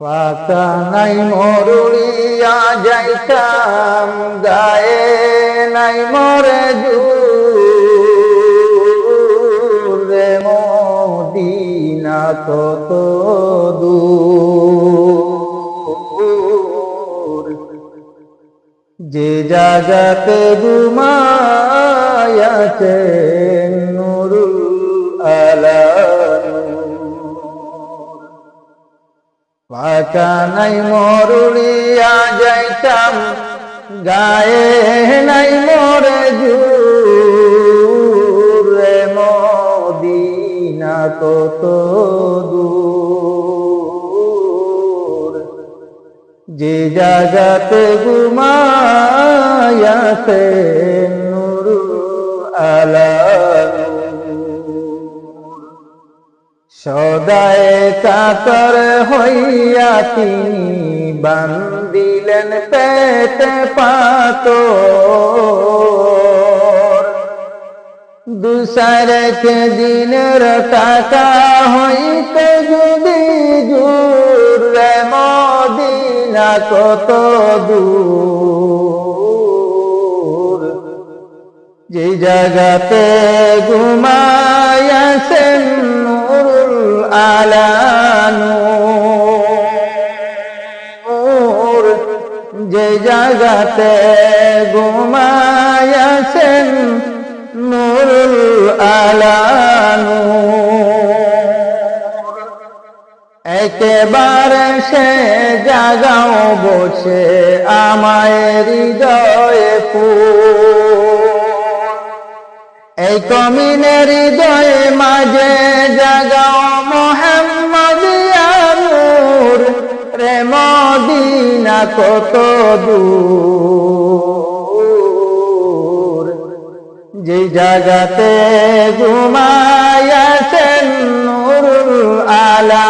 পাতা নাই মরুলিয়া যাইতাম গায়ে নাই মরে দূরে মদিনা কত দূর যে জাগাতে ঘুমায়াছেন নুরুল আলা পাতা নাই মরুলিয়া যাইতাম গায়ে নাই মরে জুরে মদিনা কত দূর যে জাগাতে ঘুমায়াছেন নুরুল আলা সদায় কাতর হইয়া তিনি বান্দিলেন পেটে পাথর দুসারেকে দিনের টাকা হইতে যদি জুরে মদিনা কত দূর যে জাগাতে ঘুমায়াছেন নুরুল আলা নূর যে জাগাতে ঘুমায়াছেন নুরুল আলা নূর একেবারে সে জাগাও বসে আমায় হৃদয়ে এই কমিনের হৃদয়ে মাঝে জাগাও মুহাম্মদিয়া নূর রে মদিনা কত দূর যে জাগাতে ঘুমায়াছেন নুরুল আলা